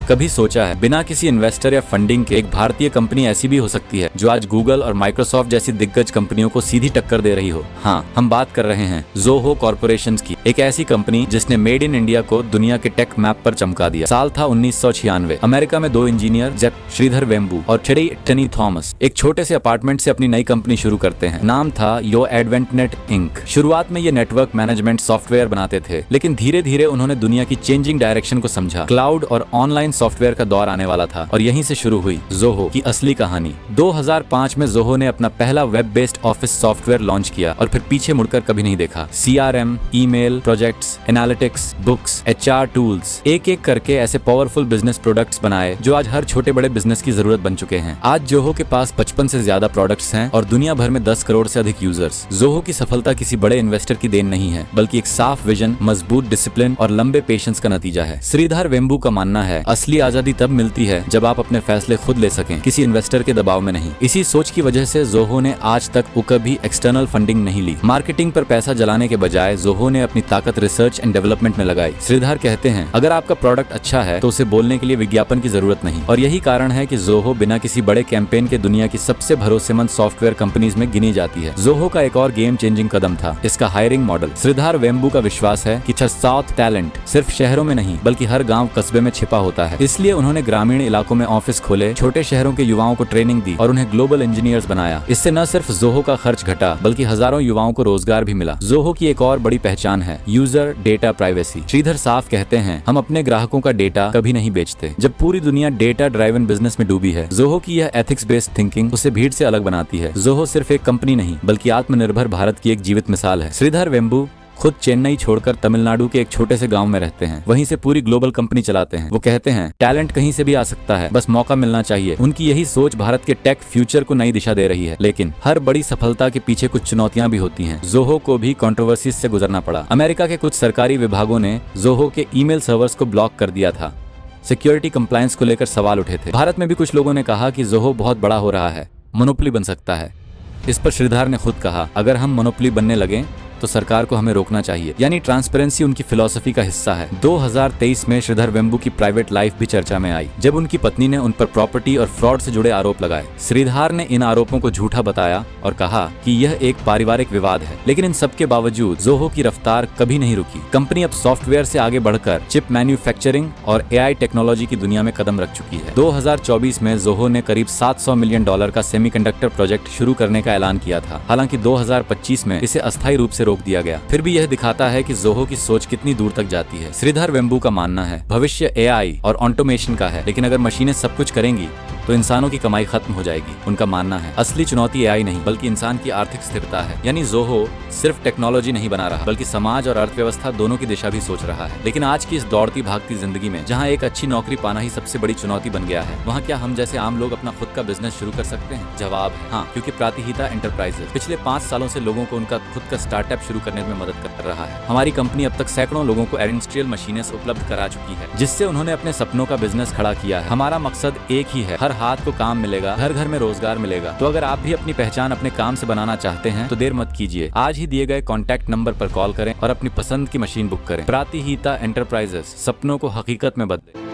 कभी सोचा है बिना किसी इन्वेस्टर या फंडिंग के एक भारतीय कंपनी ऐसी भी हो सकती है जो आज गूगल और माइक्रोसॉफ्ट जैसी दिग्गज कंपनियों को सीधी टक्कर दे रही हो? हाँ, हम बात कर रहे हैं जोहो कॉर्पोरेशन की, एक ऐसी कंपनी जिसने मेड इन इंडिया को दुनिया के टेक मैप पर चमका दिया। साल था 1996। अमेरिका में दो इंजीनियर जेफ श्रीधर वेम्बू और टनी थॉमस एक छोटे से अपार्टमेंट से अपनी नई कंपनी शुरू करते हैं। नाम था यो एडवेंटनेट इंक। शुरुआत में ये नेटवर्क मैनेजमेंट सॉफ्टवेयर बनाते थे, लेकिन धीरे धीरे उन्होंने दुनिया की चेंजिंग डायरेक्शन को समझा। क्लाउड और ऑनलाइन सॉफ्टवेयर का दौर आने वाला था और यहीं से शुरू हुई जोहो की असली कहानी। 2005 में जोहो ने अपना पहला web based office software launch किया और फिर पीछे मुड़कर कभी नहीं देखा। CRM, email, projects, analytics, books, HR tools, एक एक करके ऐसे पावरफुल बिजनेस प्रोडक्ट्स बनाए जो आज हर छोटे बड़े बिजनेस की जरूरत बन चुके हैं। आज जोहो के पास 55 से ज्यादा प्रोडक्ट्स हैं और दुनिया भर में 10 करोड़ से अधिक यूजर्स। जोहो की सफलता किसी बड़े इन्वेस्टर की देन नहीं है, बल्कि एक साफ विजन, मजबूत डिसिप्लिन और लंबे पेशेंस का नतीजा है। श्रीधर वेम्बू का मानना है असली आजादी तब मिलती है जब आप अपने फैसले खुद ले सकें, किसी इन्वेस्टर के दबाव में नहीं। इसी सोच की वजह से जोहो ने आज तक कभी एक्सटर्नल फंडिंग नहीं ली। मार्केटिंग पर पैसा जलाने के बजाय जोहो ने अपनी ताकत रिसर्च एंड डेवलपमेंट में लगाई। श्रीधर कहते हैं अगर आपका प्रोडक्ट अच्छा है तो उसे बोलने के लिए विज्ञापन की जरूरत नहीं, और यही कारण है कि जोहो बिना किसी बड़े कैंपेन के दुनिया की सबसे भरोसेमंद सॉफ्टवेयर कंपनीज में गिनी जाती है। जोहो का एक और गेम चेंजिंग कदम था इसका हायरिंग मॉडल। श्रीधर वेम्बू का विश्वास है कि साउथ टैलेंट सिर्फ शहरों में नहीं बल्कि हर गांव कस्बे में छिपा होता है। इसलिए उन्होंने ग्रामीण इलाकों में ऑफिस खोले, छोटे शहरों के युवाओं को ट्रेनिंग दी और उन्हें ग्लोबल इंजीनियर्स बनाया। इससे न सिर्फ जोहो का खर्च घटा बल्कि हजारों युवाओं को रोजगार भी मिला। जोहो की एक और बड़ी पहचान है यूजर डेटा प्राइवेसी। श्रीधर साफ कहते हैं हम अपने ग्राहकों का डेटा कभी नहीं बेचते। जब पूरी दुनिया डेटा ड्राइवन बिजनेस में डूबी है, जोहो की यह एथिक्स बेस्ड थिंकिंग उसे भीड़ से अलग बनाती है। जोहो सिर्फ एक कंपनी नहीं बल्कि आत्मनिर्भर भारत की एक जीवित मिसाल है। श्रीधर वेम्बू खुद चेन्नई छोड़कर तमिलनाडु के एक छोटे से गांव में रहते हैं, वहीं से पूरी ग्लोबल कंपनी चलाते हैं। वो कहते हैं टैलेंट कहीं से भी आ सकता है, बस मौका मिलना चाहिए। उनकी यही सोच भारत के टेक फ्यूचर को नई दिशा दे रही है। लेकिन हर बड़ी सफलता के पीछे कुछ चुनौतियां भी होती हैं। जोहो को भी कंट्रोवर्सीज से गुजरना पड़ा। अमेरिका के कुछ सरकारी विभागों ने जोहो के ईमेल सर्वर्स को ब्लॉक कर दिया था। सिक्योरिटी कंप्लायंस को लेकर सवाल उठे थे। भारत में भी कुछ लोगों ने कहा कि जोहो बहुत बड़ा हो रहा है, मोनोपोली बन सकता है। इस पर श्रीधर ने खुद कहा अगर हम मोनोपोली बनने लगे तो सरकार को हमें रोकना चाहिए। यानी ट्रांसपेरेंसी उनकी फिलॉसफी का हिस्सा है। 2023 में श्रीधर वेम्बू की प्राइवेट लाइफ भी चर्चा में आई, जब उनकी पत्नी ने उन पर प्रॉपर्टी और फ्रॉड से जुड़े आरोप लगाए। श्रीधर ने इन आरोपों को झूठा बताया और कहा कि यह एक पारिवारिक विवाद है। लेकिन इन सब के बावजूद जोहो की रफ्तार कभी नहीं रुकी। कंपनी अब सॉफ्टवेयर से आगे बढ़कर चिप मैन्युफैक्चरिंग और AI टेक्नोलॉजी की दुनिया में कदम रख चुकी है। 2024 में जोहो ने करीब $700 मिलियन का सेमीकंडक्टर प्रोजेक्ट शुरू करने का ऐलान किया था। हालांकि 2025 में इसे अस्थायी रूप से रोक दिया गया। फिर भी यह दिखाता है कि जोहो की सोच कितनी दूर तक जाती है। श्रीधर वेम्बू का मानना है भविष्य AI और ऑटोमेशन का है, लेकिन अगर मशीनें सब कुछ करेंगी तो इंसानों की कमाई खत्म हो जाएगी। उनका मानना है असली चुनौती AI नहीं बल्कि इंसान की आर्थिक स्थिरता है। यानी जोहो सिर्फ टेक्नोलॉजी नहीं बना रहा बल्कि समाज और अर्थव्यवस्था दोनों की दिशा भी सोच रहा है। लेकिन आज की इस दौड़ती भागती जिंदगी में जहाँ एक अच्छी नौकरी पाना ही सबसे बड़ी चुनौती बन गया है, वहाँ क्या हम जैसे आम लोग अपना खुद का बिजनेस शुरू कर सकते हैं? जवाब है हाँ, क्योंकि प्रातिहिता एंटरप्राइजेस पिछले 5 सालों से लोगों को उनका खुद का स्टार्टअप शुरू करने में मदद कर रहा है। हमारी कंपनी अब तक सैकड़ों लोगों को इंडस्ट्रियल मशीनें उपलब्ध करा चुकी है, जिससे उन्होंने अपने सपनों का बिजनेस खड़ा किया है। हमारा मकसद एक ही है, हर हाथ को काम मिलेगा, घर घर में रोजगार मिलेगा। तो अगर आप भी अपनी पहचान अपने काम से बनाना चाहते हैं तो देर मत कीजिए। आज ही दिए गए कॉन्टैक्ट नंबर पर कॉल करें और अपनी पसंद की मशीन बुक करें। प्रातिहिता एंटरप्राइजेस, सपनों को हकीकत में बदले।